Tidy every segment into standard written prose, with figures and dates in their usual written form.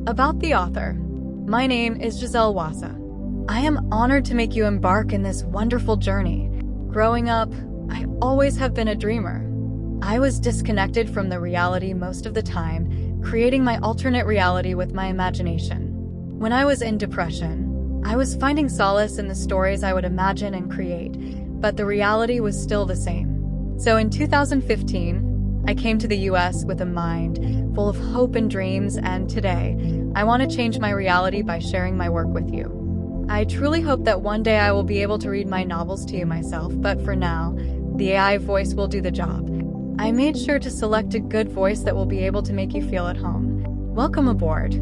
About the author. My name is Gisele Wassa. I am honored to make you embark in this wonderful journey. Growing up, I always have been a dreamer. I was disconnected from the reality most of the time, creating my alternate reality with my imagination. When I was in depression, I was finding solace in the stories I would imagine and create, but the reality was still the same. So in 2015, I came to the US with a mind full of hope and dreams, and today, I want to change my reality by sharing my work with you. I truly hope that one day I will be able to read my novels to you myself, but for now, the AI voice will do the job. I made sure to select a good voice that will be able to make you feel at home. Welcome aboard.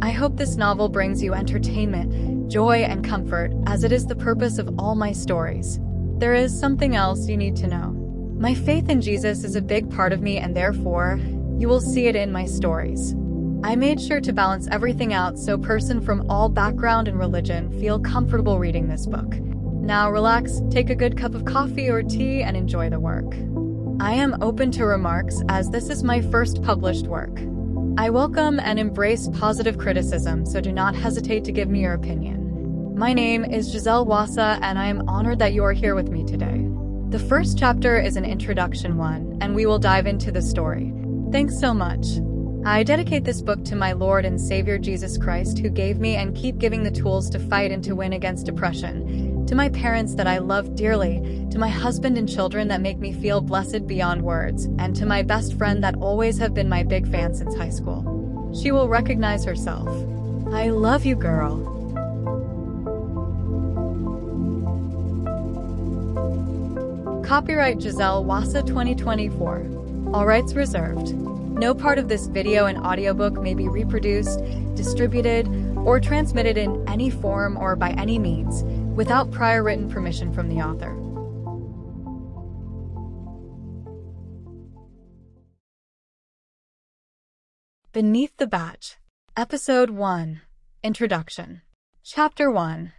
I hope this novel brings you entertainment, joy, and comfort, as it is the purpose of all my stories. There is something else you need to know. My faith in Jesus is a big part of me, and therefore, you will see it in my stories. I made sure to balance everything out so person from all background and religion feel comfortable reading this book. Now relax, take a good cup of coffee or tea, and enjoy the work. I am open to remarks, as this is my first published work. I welcome and embrace positive criticism, so do not hesitate to give me your opinion. My name is Gisele Wassa, and I am honored that you are here with me today. The first chapter is an introduction one, and we will dive into the story. Thanks so much. I dedicate this book to my Lord and Savior Jesus Christ, who gave me and keep giving the tools to fight and to win against depression, to my parents that I love dearly, to my husband and children that make me feel blessed beyond words, and to my best friend that always have been my big fan since high school. She will recognize herself. I love you, girl. Copyright Gisele Wassa 2024. All rights reserved. No part of this video and audiobook may be reproduced, distributed, or transmitted in any form or by any means without prior written permission from the author. Beneath the Badge. Episode 1. Introduction. Chapter 1.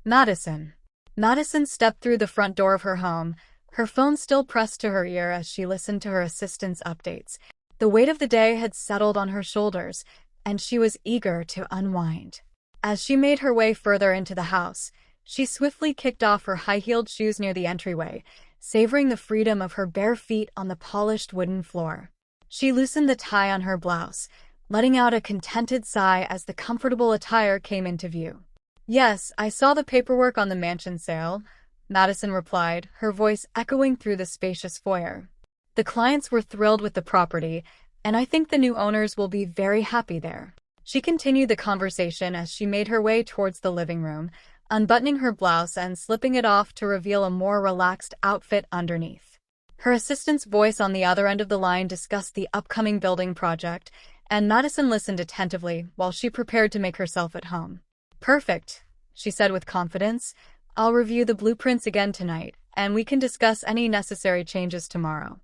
Madison. Madison stepped through the front door of her home, her phone still pressed to her ear as she listened to her assistant's updates. The weight of the day had settled on her shoulders, and she was eager to unwind. As she made her way further into the house, she swiftly kicked off her high-heeled shoes near the entryway, savoring the freedom of her bare feet on the polished wooden floor. She loosened the tie on her blouse, letting out a contented sigh as the comfortable attire came into view. "Yes, I saw the paperwork on the mansion sale," Madison replied, her voice echoing through the spacious foyer. "The clients were thrilled with the property, and I think the new owners will be very happy there." She continued the conversation as she made her way towards the living room, unbuttoning her blouse and slipping it off to reveal a more relaxed outfit underneath. Her assistant's voice on the other end of the line discussed the upcoming building project, and Madison listened attentively while she prepared to make herself at home. "Perfect," she said with confidence. "I'll review the blueprints again tonight, and we can discuss any necessary changes tomorrow.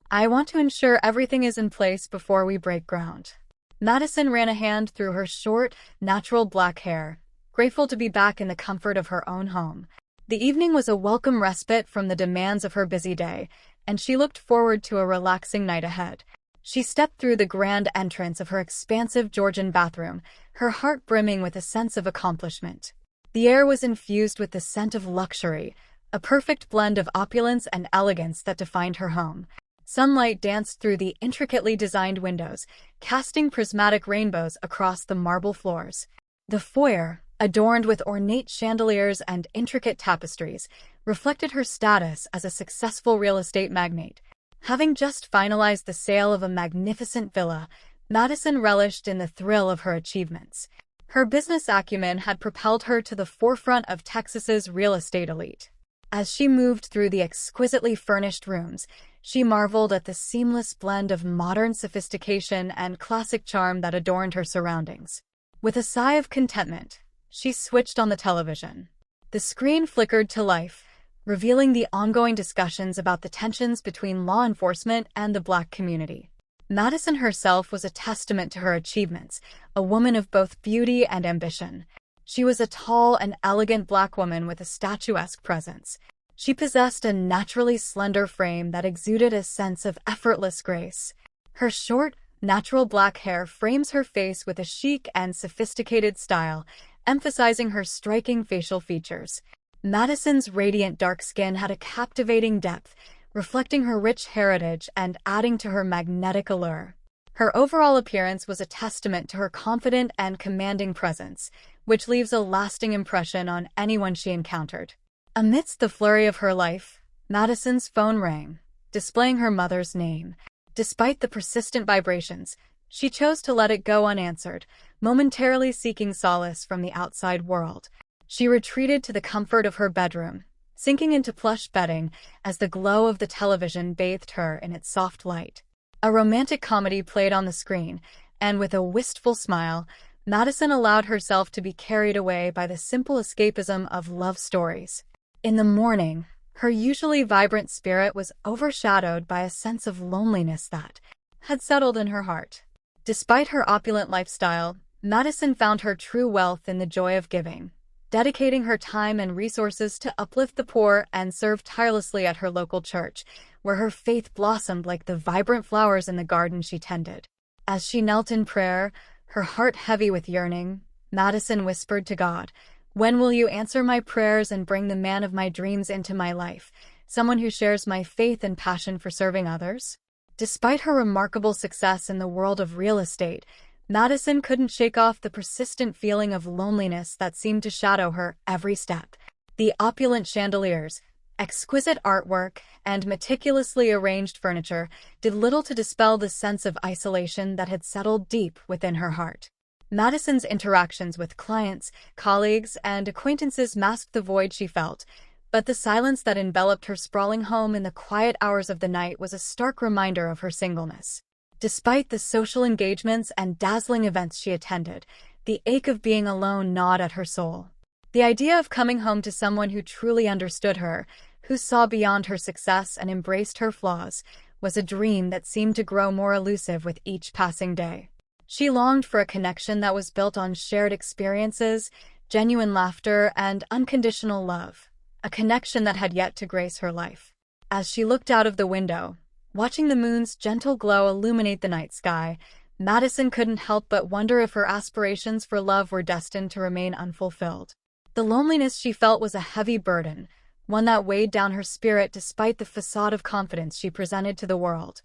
I want to ensure everything is in place before we break ground." Madison ran a hand through her short, natural black hair, grateful to be back in the comfort of her own home. The evening was a welcome respite from the demands of her busy day, and she looked forward to a relaxing night ahead. She stepped through the grand entrance of her expansive Georgian bathroom, her heart brimming with a sense of accomplishment. The air was infused with the scent of luxury, a perfect blend of opulence and elegance that defined her home. Sunlight danced through the intricately designed windows, casting prismatic rainbows across the marble floors. The foyer, adorned with ornate chandeliers and intricate tapestries, reflected her status as a successful real estate magnate. Having just finalized the sale of a magnificent villa, Madison relished in the thrill of her achievements. Her business acumen had propelled her to the forefront of Texas's real estate elite. As she moved through the exquisitely furnished rooms, she marveled at the seamless blend of modern sophistication and classic charm that adorned her surroundings. With a sigh of contentment, she switched on the television. The screen flickered to life, revealing the ongoing discussions about the tensions between law enforcement and the Black community. Madison herself was a testament to her achievements, a woman of both beauty and ambition. She was a tall and elegant Black woman with a statuesque presence. She possessed a naturally slender frame that exuded a sense of effortless grace. Her short, Natural black hair frames her face with a chic and sophisticated style, emphasizing her striking facial features. Madison's radiant dark skin had a captivating depth, reflecting her rich heritage and adding to her magnetic allure. Her overall appearance was a testament to her confident and commanding presence, which leaves a lasting impression on anyone she encountered. Amidst the flurry of her life, Madison's phone rang, displaying her mother's name. Despite the persistent vibrations, she chose to let it go unanswered, momentarily seeking solace from the outside world. She retreated to the comfort of her bedroom, sinking into plush bedding as the glow of the television bathed her in its soft light. A romantic comedy played on the screen, and with a wistful smile, Madison allowed herself to be carried away by the simple escapism of love stories. In the morning, her usually vibrant spirit was overshadowed by a sense of loneliness that had settled in her heart. Despite her opulent lifestyle, Madison found her true wealth in the joy of giving, dedicating her time and resources to uplift the poor and serve tirelessly at her local church, where her faith blossomed like the vibrant flowers in the garden she tended. As she knelt in prayer, her heart heavy with yearning, Madison whispered to God, "When will you answer my prayers and bring the man of my dreams into my life, someone who shares my faith and passion for serving others?" Despite her remarkable success in the world of real estate, Madison couldn't shake off the persistent feeling of loneliness that seemed to shadow her every step. The opulent chandeliers, exquisite artwork, and meticulously arranged furniture did little to dispel the sense of isolation that had settled deep within her heart. Madison's interactions with clients, colleagues, and acquaintances masked the void she felt, but the silence that enveloped her sprawling home in the quiet hours of the night was a stark reminder of her singleness. Despite the social engagements and dazzling events she attended, the ache of being alone gnawed at her soul. The idea of coming home to someone who truly understood her, who saw beyond her success and embraced her flaws, was a dream that seemed to grow more elusive with each passing day. She longed for a connection that was built on shared experiences, genuine laughter, and unconditional love, a connection that had yet to grace her life. As she looked out of the window, watching the moon's gentle glow illuminate the night sky, Madison couldn't help but wonder if her aspirations for love were destined to remain unfulfilled. The loneliness she felt was a heavy burden, one that weighed down her spirit despite the facade of confidence she presented to the world.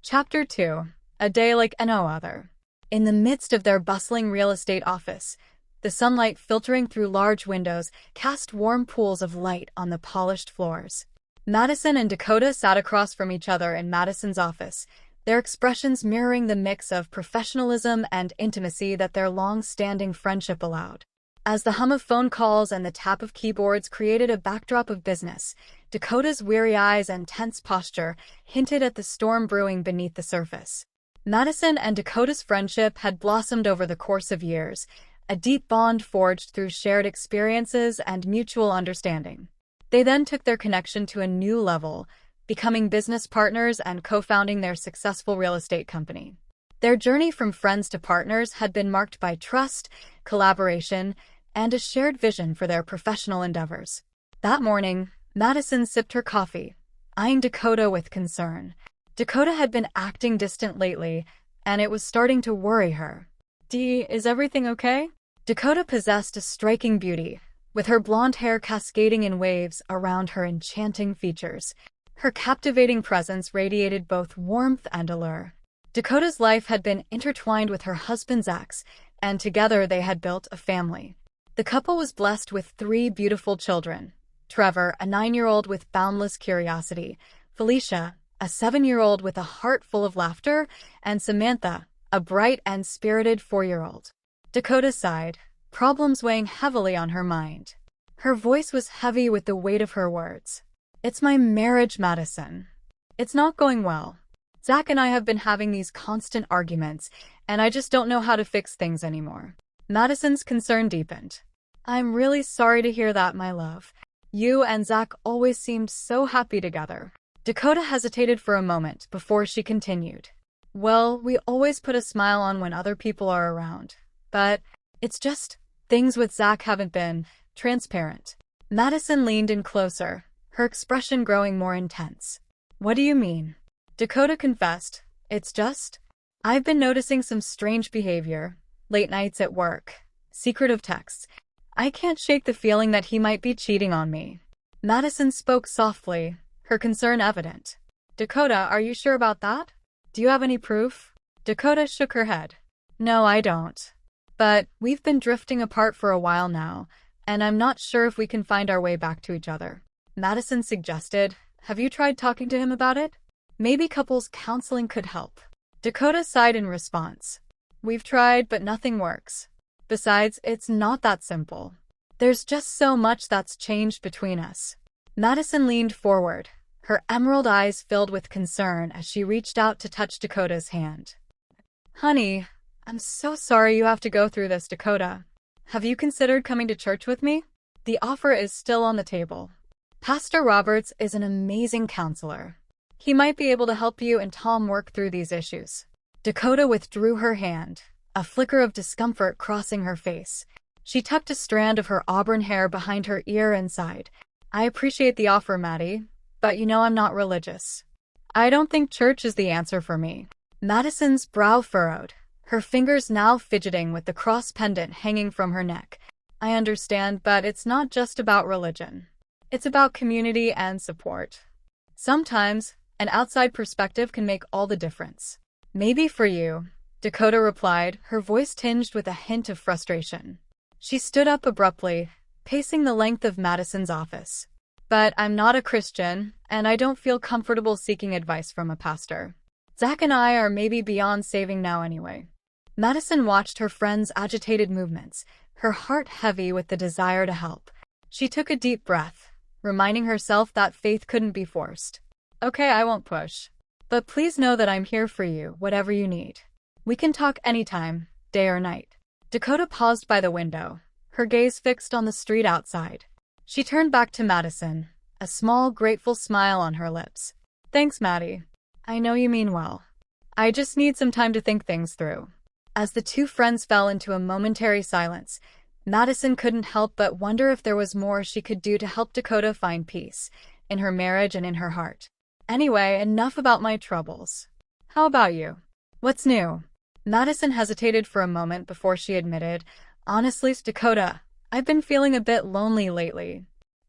Chapter 2. A Day Like No Other. In the midst of their bustling real estate office, the sunlight filtering through large windows cast warm pools of light on the polished floors. Madison and Dakota sat across from each other in Madison's office, their expressions mirroring the mix of professionalism and intimacy that their long-standing friendship allowed. As the hum of phone calls and the tap of keyboards created a backdrop of business, Dakota's weary eyes and tense posture hinted at the storm brewing beneath the surface. Madison and Dakota's friendship had blossomed over the course of years, a deep bond forged through shared experiences and mutual understanding. They then took their connection to a new level, becoming business partners and co-founding their successful real estate company. Their journey from friends to partners had been marked by trust, collaboration, and a shared vision for their professional endeavors. That morning, Madison sipped her coffee, eyeing Dakota with concern. Dakota had been acting distant lately, and it was starting to worry her. "Dee, is everything okay?" Dakota possessed a striking beauty, with her blonde hair cascading in waves around her enchanting features. Her captivating presence radiated both warmth and allure. Dakota's life had been intertwined with her husband Zach's, and together they had built a family. The couple was blessed with 3 beautiful children: Trevor, a 9-year-old with boundless curiosity; Felicia, a 7-year-old with a heart full of laughter; and Samantha, a bright and spirited 4-year-old. Dakota sighed, problems weighing heavily on her mind. Her voice was heavy with the weight of her words. "It's my marriage, Madison. It's not going well. Zach and I have been having these constant arguments, and I just don't know how to fix things anymore." Madison's concern deepened. "I'm really sorry to hear that, my love. You and Zach always seemed so happy together." Dakota hesitated for a moment before she continued. "Well, we always put a smile on when other people are around. But it's just, things with Zach haven't been transparent." Madison leaned in closer, her expression growing more intense. "What do you mean?" Dakota confessed, "It's just, I've been noticing some strange behavior. Late nights at work. Secretive texts. I can't shake the feeling that he might be cheating on me." Madison spoke softly, her concern evident. "Dakota, are you sure about that? Do you have any proof?" Dakota shook her head. "No, I don't. But we've been drifting apart for a while now, and I'm not sure if we can find our way back to each other." Madison suggested, "Have you tried talking to him about it? Maybe couples counseling could help." Dakota sighed in response. "We've tried, but nothing works. Besides, it's not that simple. There's just so much that's changed between us." Madison leaned forward, her emerald eyes filled with concern as she reached out to touch Dakota's hand. "Honey, I'm so sorry you have to go through this, Dakota. Have you considered coming to church with me? The offer is still on the table. Pastor Roberts is an amazing counselor. He might be able to help you and Tom work through these issues." Dakota withdrew her hand, a flicker of discomfort crossing her face. She tucked a strand of her auburn hair behind her ear and sighed. "I appreciate the offer, Maddie, but you know I'm not religious. I don't think church is the answer for me." Madison's brow furrowed, her fingers now fidgeting with the cross pendant hanging from her neck. "I understand, but it's not just about religion. It's about community and support. Sometimes, an outside perspective can make all the difference." "Maybe for you," Dakota replied, her voice tinged with a hint of frustration. She stood up abruptly, pacing the length of Madison's office. "But I'm not a Christian, and I don't feel comfortable seeking advice from a pastor. Zach and I are maybe beyond saving now anyway." Madison watched her friend's agitated movements, her heart heavy with the desire to help. She took a deep breath, reminding herself that faith couldn't be forced. "Okay, I won't push. But please know that I'm here for you, whatever you need. We can talk anytime, day or night." Dakota paused by the window, her gaze fixed on the street outside. She turned back to Madison, a small, grateful smile on her lips. "Thanks, Maddie. I know you mean well. I just need some time to think things through." As the two friends fell into a momentary silence, Madison couldn't help but wonder if there was more she could do to help Dakota find peace, in her marriage and in her heart. "Anyway, enough about my troubles. How about you? What's new?" Madison hesitated for a moment before she admitted, "Honestly, Dakota, I've been feeling a bit lonely lately.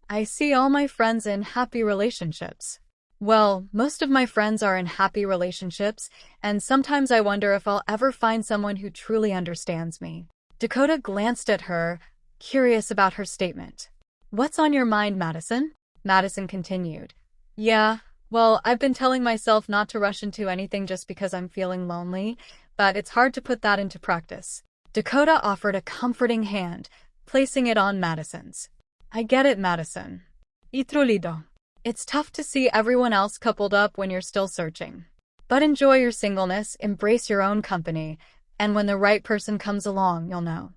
I see all my friends in happy relationships. Well, most of my friends are in happy relationships, and sometimes I wonder if I'll ever find someone who truly understands me." Dakota glanced at her, curious about her statement. "What's on your mind, Madison?" Madison continued. "Yeah, well, I've been telling myself not to rush into anything just because I'm feeling lonely, but it's hard to put that into practice." Dakota offered a comforting hand, placing it on Madison's. "I get it, Madison. Itrulido. It's tough to see everyone else coupled up when you're still searching. But enjoy your singleness, embrace your own company, and when the right person comes along, you'll know.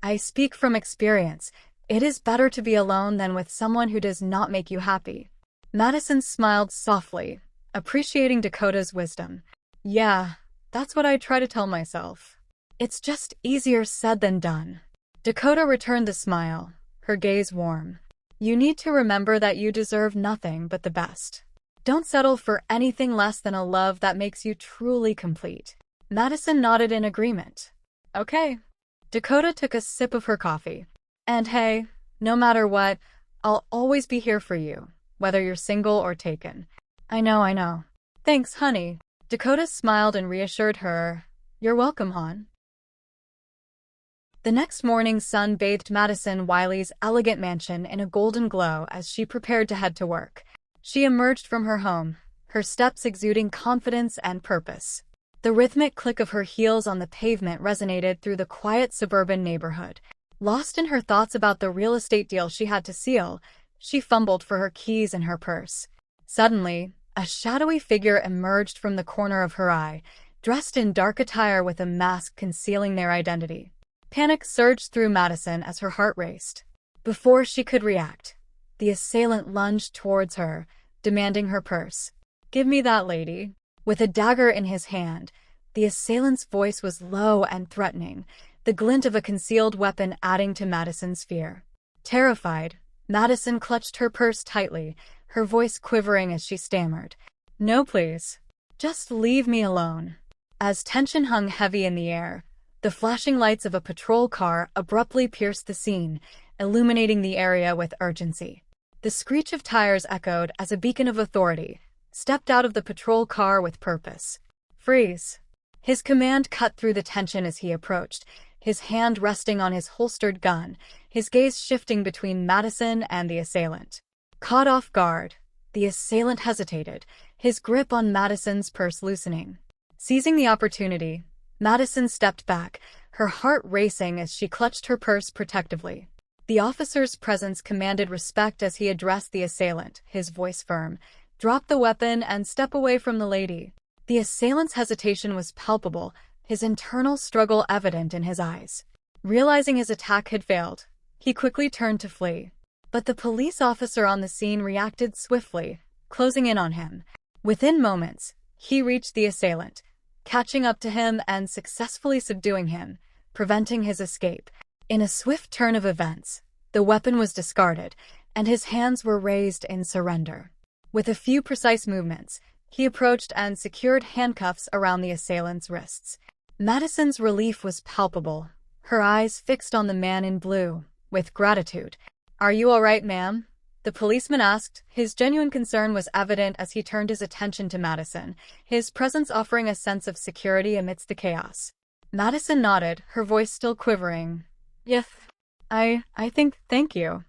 I speak from experience. It is better to be alone than with someone who does not make you happy." Madison smiled softly, appreciating Dakota's wisdom. "Yeah, that's what I try to tell myself. It's just easier said than done." Dakota returned the smile, her gaze warm. "You need to remember that you deserve nothing but the best. Don't settle for anything less than a love that makes you truly complete." Madison nodded in agreement. "Okay." Dakota took a sip of her coffee. "And hey, no matter what, I'll always be here for you, whether you're single or taken." I know. "Thanks, honey." Dakota smiled and reassured her, "You're welcome, hon." The next morning sun bathed Madison Wiley's elegant mansion in a golden glow as she prepared to head to work. She emerged from her home, her steps exuding confidence and purpose. The rhythmic click of her heels on the pavement resonated through the quiet suburban neighborhood. Lost in her thoughts about the real estate deal she had to seal, she fumbled for her keys and her purse. Suddenly, a shadowy figure emerged from the corner of her eye, dressed in dark attire with a mask concealing their identity. Panic surged through Madison as her heart raced. Before she could react, the assailant lunged towards her, demanding her purse. "Give me that, lady." With a dagger in his hand, the assailant's voice was low and threatening, the glint of a concealed weapon adding to Madison's fear. Terrified, Madison clutched her purse tightly, her voice quivering as she stammered, "No, please. Just leave me alone." As tension hung heavy in the air, the flashing lights of a patrol car abruptly pierced the scene, illuminating the area with urgency. The screech of tires echoed as a beacon of authority stepped out of the patrol car with purpose. "Freeze!" His command cut through the tension as he approached, his hand resting on his holstered gun, his gaze shifting between Madison and the assailant. Caught off guard, the assailant hesitated, his grip on Madison's purse loosening. Seizing the opportunity, Madison stepped back, her heart racing as she clutched her purse protectively. The officer's presence commanded respect as he addressed the assailant, his voice firm. "Drop the weapon and step away from the lady." The assailant's hesitation was palpable, his internal struggle evident in his eyes. Realizing his attack had failed, he quickly turned to flee. But the police officer on the scene reacted swiftly, closing in on him. Within moments, he reached the assailant, catching up to him and successfully subduing him, preventing his escape. In a swift turn of events, the weapon was discarded, and his hands were raised in surrender. With a few precise movements, he approached and secured handcuffs around the assailant's wrists. Madison's relief was palpable, her eyes fixed on the man in blue, with gratitude. "Are you all right, ma'am?" the policeman asked. His genuine concern was evident as he turned his attention to Madison, his presence offering a sense of security amidst the chaos. Madison nodded, her voice still quivering. "Yes, I think, thank you.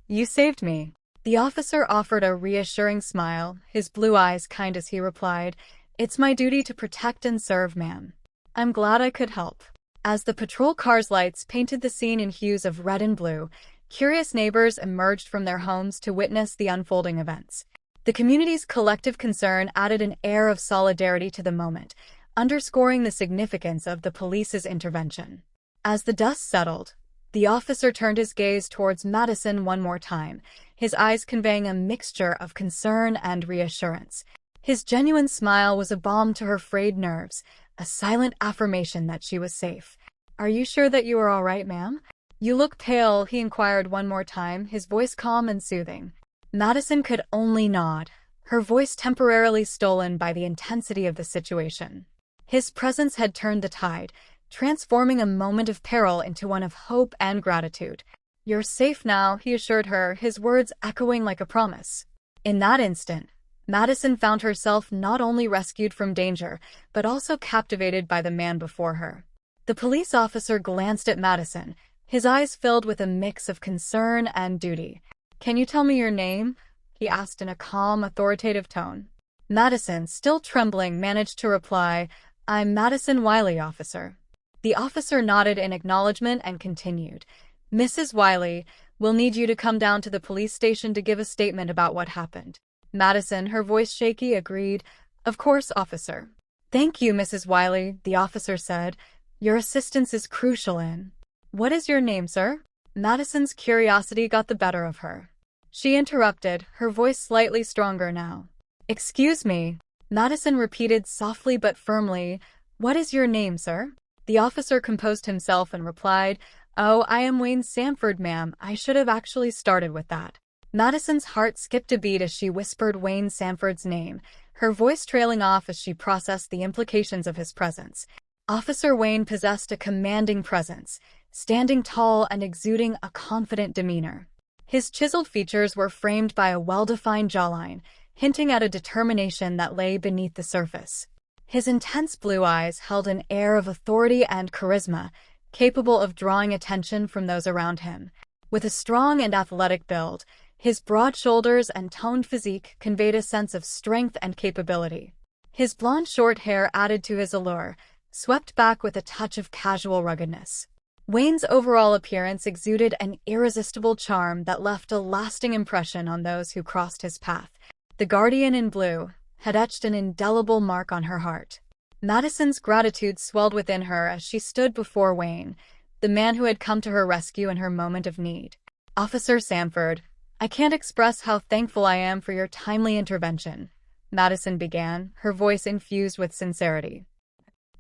You saved me." The officer offered a reassuring smile, his blue eyes kind as he replied, "It's my duty to protect and serve, ma'am. I'm glad I could help." As the patrol car's lights painted the scene in hues of red and blue, curious neighbors emerged from their homes to witness the unfolding events. The community's collective concern added an air of solidarity to the moment, underscoring the significance of the police's intervention. As the dust settled, the officer turned his gaze towards Madison one more time, his eyes conveying a mixture of concern and reassurance. His genuine smile was a balm to her frayed nerves, a silent affirmation that she was safe. "Are you sure that you are all right, ma'am? You look pale," he inquired one more time, his voice calm and soothing. Madison could only nod, her voice temporarily stolen by the intensity of the situation. His presence had turned the tide, transforming a moment of peril into one of hope and gratitude. "You're safe now," he assured her, his words echoing like a promise. In that instant, Madison found herself not only rescued from danger, but also captivated by the man before her. The police officer glanced at Madison, his eyes filled with a mix of concern and duty. "Can you tell me your name?" he asked in a calm, authoritative tone. Madison, still trembling, managed to reply, "I'm Madison Wiley, officer." The officer nodded in acknowledgement and continued, "Mrs. Wiley, we'll need you to come down to the police station to give a statement about what happened." Madison, her voice shaky, agreed, "Of course, officer." "Thank you, Mrs. Wiley," the officer said. "Your assistance is crucial in—" "What is your name, sir?" Madison's curiosity got the better of her. She interrupted, her voice slightly stronger now. "Excuse me," Madison repeated softly but firmly. "What is your name, sir?" The officer composed himself and replied, "Oh, I am Wayne Sanford, ma'am. I should have actually started with that." Madison's heart skipped a beat as she whispered Wayne Sanford's name, her voice trailing off as she processed the implications of his presence. Officer Wayne possessed a commanding presence, standing tall and exuding a confident demeanor. His chiseled features were framed by a well-defined jawline, hinting at a determination that lay beneath the surface. His intense blue eyes held an air of authority and charisma, capable of drawing attention from those around him. With a strong and athletic build, his broad shoulders and toned physique conveyed a sense of strength and capability. His blonde short hair added to his allure, swept back with a touch of casual ruggedness. Wayne's overall appearance exuded an irresistible charm that left a lasting impression on those who crossed his path. The Guardian in blue had etched an indelible mark on her heart. Madison's gratitude swelled within her as she stood before Wayne, the man who had come to her rescue in her moment of need. "Officer Sanford, I can't express how thankful I am for your timely intervention," Madison began, her voice infused with sincerity.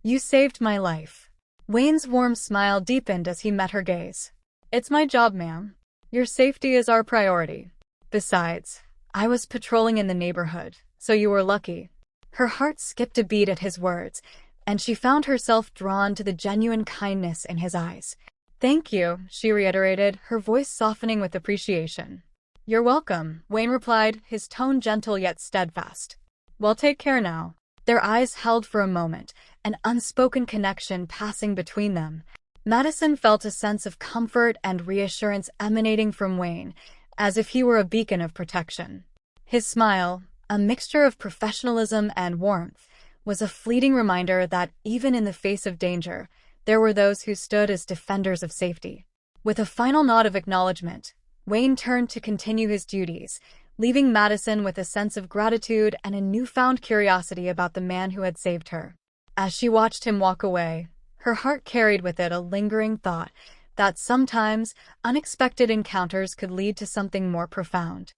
"You saved my life." Wayne's warm smile deepened as he met her gaze. "It's my job, ma'am. Your safety is our priority. Besides, I was patrolling in the neighborhood, so you were lucky." Her heart skipped a beat at his words, and she found herself drawn to the genuine kindness in his eyes. "Thank you," she reiterated, her voice softening with appreciation. "You're welcome," Wayne replied, his tone gentle yet steadfast. "Well, take care now." Their eyes held for a moment, an unspoken connection passing between them. Madison felt a sense of comfort and reassurance emanating from Wayne, as if he were a beacon of protection. His smile, a mixture of professionalism and warmth, was a fleeting reminder that even in the face of danger, there were those who stood as defenders of safety. With a final nod of acknowledgement, Wayne turned to continue his duties, leaving Madison with a sense of gratitude and a newfound curiosity about the man who had saved her. As she watched him walk away, her heart carried with it a lingering thought that sometimes unexpected encounters could lead to something more profound.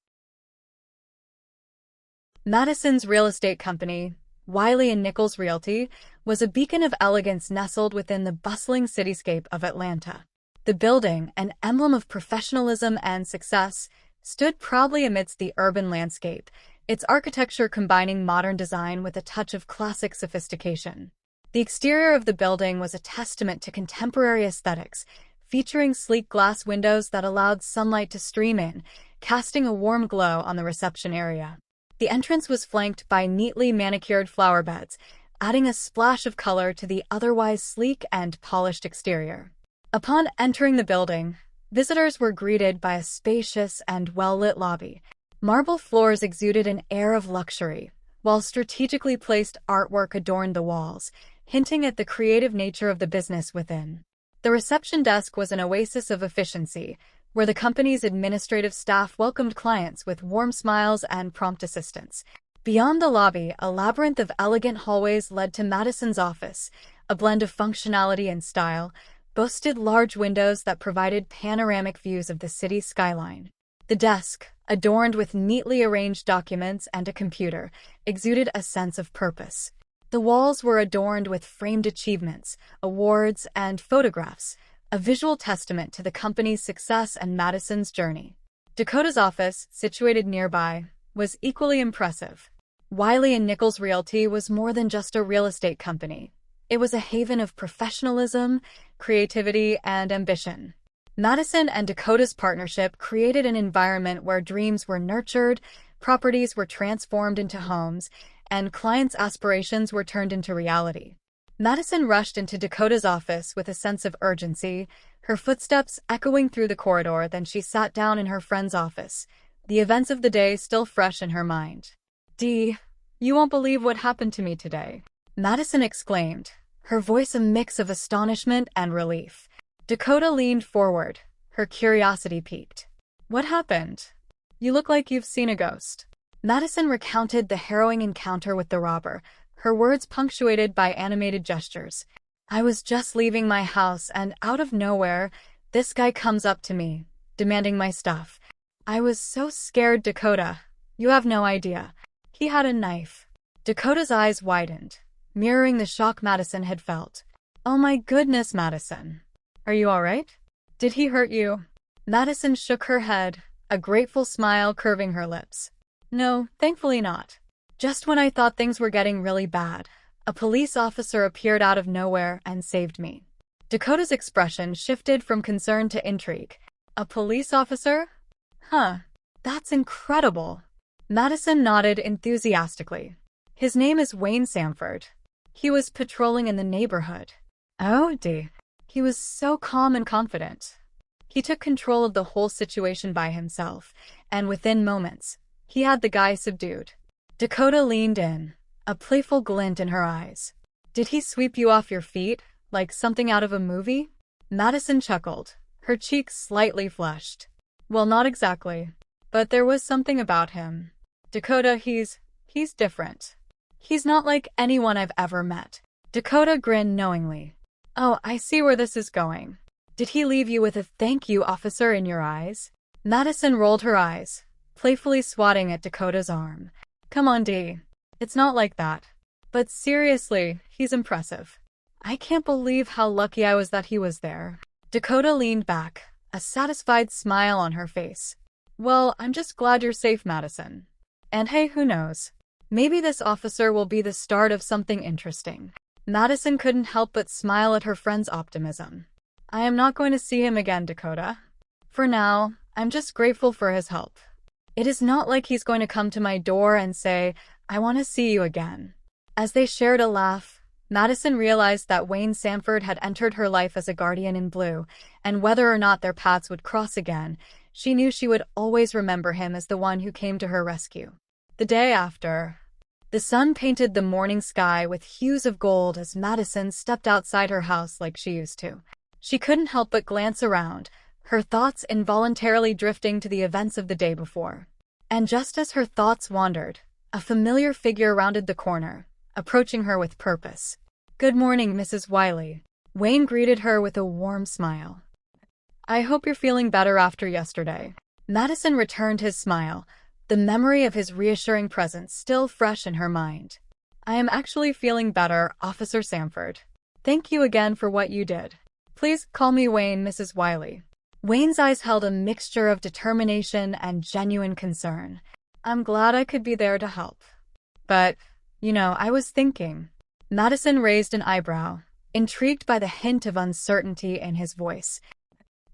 Madison's real estate company, Wiley & Nichols Realty, was a beacon of elegance nestled within the bustling cityscape of Atlanta. The building, an emblem of professionalism and success, stood proudly amidst the urban landscape, its architecture combining modern design with a touch of classic sophistication. The exterior of the building was a testament to contemporary aesthetics, featuring sleek glass windows that allowed sunlight to stream in, casting a warm glow on the reception area. The entrance was flanked by neatly manicured flower beds, adding a splash of color to the otherwise sleek and polished exterior. Upon entering the building, visitors were greeted by a spacious and well-lit lobby. Marble floors exuded an air of luxury, while strategically placed artwork adorned the walls, hinting at the creative nature of the business within. The reception desk was an oasis of efficiency, where the company's administrative staff welcomed clients with warm smiles and prompt assistance. Beyond the lobby, a labyrinth of elegant hallways led to Madison's office, a blend of functionality and style, boasted large windows that provided panoramic views of the city's skyline. The desk, adorned with neatly arranged documents and a computer, exuded a sense of purpose. The walls were adorned with framed achievements, awards, and photographs, a visual testament to the company's success and Madison's journey. Dakota's office, situated nearby, was equally impressive. Wiley & Nichols Realty was more than just a real estate company. It was a haven of professionalism, creativity, and ambition. Madison and Dakota's partnership created an environment where dreams were nurtured, properties were transformed into homes, and clients' aspirations were turned into reality. Madison rushed into Dakota's office with a sense of urgency, her footsteps echoing through the corridor. Then she sat down in her friend's office, the events of the day still fresh in her mind. "Dee, you won't believe what happened to me today," Madison exclaimed, her voice a mix of astonishment and relief. Dakota leaned forward, her curiosity piqued. "What happened? You look like you've seen a ghost." Madison recounted the harrowing encounter with the robber, her words punctuated by animated gestures. "I was just leaving my house and out of nowhere, this guy comes up to me, demanding my stuff. I was so scared, Dakota. You have no idea. He had a knife." Dakota's eyes widened, mirroring the shock Madison had felt. "Oh my goodness, Madison. Are you all right? Did he hurt you?" Madison shook her head, a grateful smile curving her lips. "No, thankfully not. Just when I thought things were getting really bad, a police officer appeared out of nowhere and saved me." Dakota's expression shifted from concern to intrigue. "A police officer? Huh. That's incredible." Madison nodded enthusiastically. "His name is Wayne Sanford. He was patrolling in the neighborhood." "Oh, dear." He was so calm and confident. He took control of the whole situation by himself, and within moments, he had the guy subdued. Dakota leaned in, a playful glint in her eyes. "Did he sweep you off your feet, like something out of a movie?" Madison chuckled, her cheeks slightly flushed. "Well, not exactly. But there was something about him. Dakota, he's different. He's not like anyone I've ever met." Dakota grinned knowingly. "Oh, I see where this is going. Did he leave you with a thank you, officer, in your eyes?" Madison rolled her eyes, playfully swatting at Dakota's arm. "Come on, Dee. It's not like that. But seriously, he's impressive. I can't believe how lucky I was that he was there." Dakota leaned back, a satisfied smile on her face. "Well, I'm just glad you're safe, Madison. And hey, who knows? Maybe this officer will be the start of something interesting. Madison couldn't help but smile at her friend's optimism. I am not going to see him again, Dakota. For now, I'm just grateful for his help. It is not like he's going to come to my door and say, I want to see you again. As they shared a laugh, Madison realized that Wayne Sanford had entered her life as a guardian in blue, and whether or not their paths would cross again, she knew she would always remember him as the one who came to her rescue. The day after, the sun painted the morning sky with hues of gold as Madison stepped outside her house like she used to. She couldn't help but glance around, her thoughts involuntarily drifting to the events of the day before. And just as her thoughts wandered, a familiar figure rounded the corner, approaching her with purpose. Good morning, Mrs. Wiley. Wayne greeted her with a warm smile. I hope you're feeling better after yesterday. Madison returned his smile, the memory of his reassuring presence still fresh in her mind. I am actually feeling better, Officer Sanford. Thank you again for what you did. Please call me Wayne, Mrs. Wiley. Wayne's eyes held a mixture of determination and genuine concern. I'm glad I could be there to help. But, I was thinking. Madison raised an eyebrow, intrigued by the hint of uncertainty in his voice.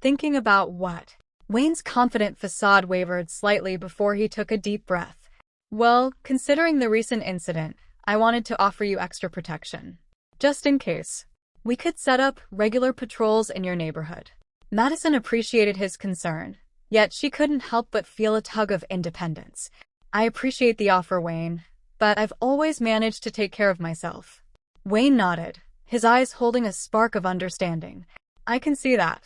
Thinking about what? Wayne's confident facade wavered slightly before he took a deep breath. Well, considering the recent incident, I wanted to offer you extra protection. Just in case. We could set up regular patrols in your neighborhood. Madison appreciated his concern, yet she couldn't help but feel a tug of independence. I appreciate the offer, Wayne, but I've always managed to take care of myself. Wayne nodded, his eyes holding a spark of understanding. I can see that.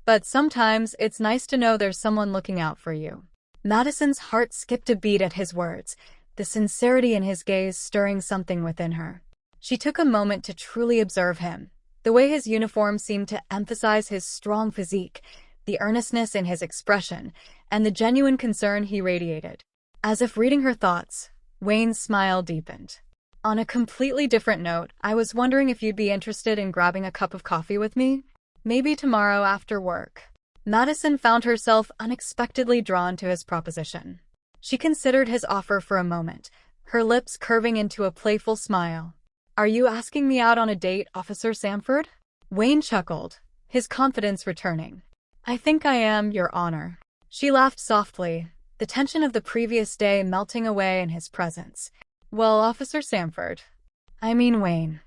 But sometimes it's nice to know there's someone looking out for you. Madison's heart skipped a beat at his words, the sincerity in his gaze stirring something within her. She took a moment to truly observe him. The way his uniform seemed to emphasize his strong physique, the earnestness in his expression, and the genuine concern he radiated. As if reading her thoughts, Wayne's smile deepened. On a completely different note, I was wondering if you'd be interested in grabbing a cup of coffee with me? Maybe tomorrow after work. Madison found herself unexpectedly drawn to his proposition. She considered his offer for a moment, her lips curving into a playful smile. Are you asking me out on a date, Officer Sanford? Wayne chuckled, his confidence returning. I think I am, Your Honor. She laughed softly, the tension of the previous day melting away in his presence. Well, Officer Sanford. I mean Wayne.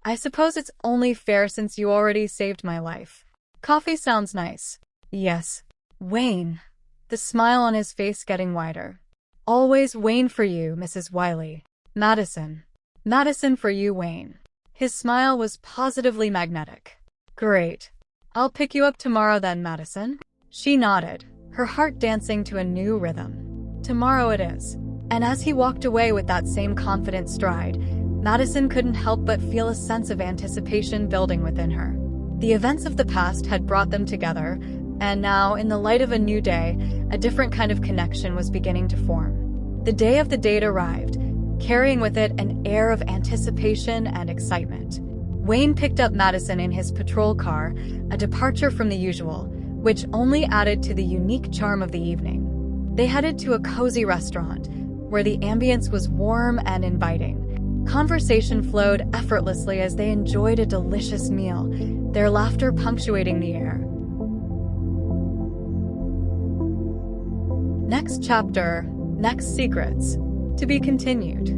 I suppose it's only fair since you already saved my life. Coffee sounds nice. Yes. Wayne. The smile on his face getting wider. Always Wayne for you, Mrs. Wiley. Madison. Madison for you, Wayne. His smile was positively magnetic. Great. I'll pick you up tomorrow then, Madison. She nodded, her heart dancing to a new rhythm. Tomorrow it is. And as he walked away with that same confident stride, Madison couldn't help but feel a sense of anticipation building within her. The events of the past had brought them together, and now, in the light of a new day, a different kind of connection was beginning to form. The day of the date arrived, carrying with it an air of anticipation and excitement. Wayne picked up Madison in his patrol car, a departure from the usual, which only added to the unique charm of the evening. They headed to a cozy restaurant, where the ambience was warm and inviting. Conversation flowed effortlessly as they enjoyed a delicious meal, their laughter punctuating the air. Next chapter, next secrets. To be continued.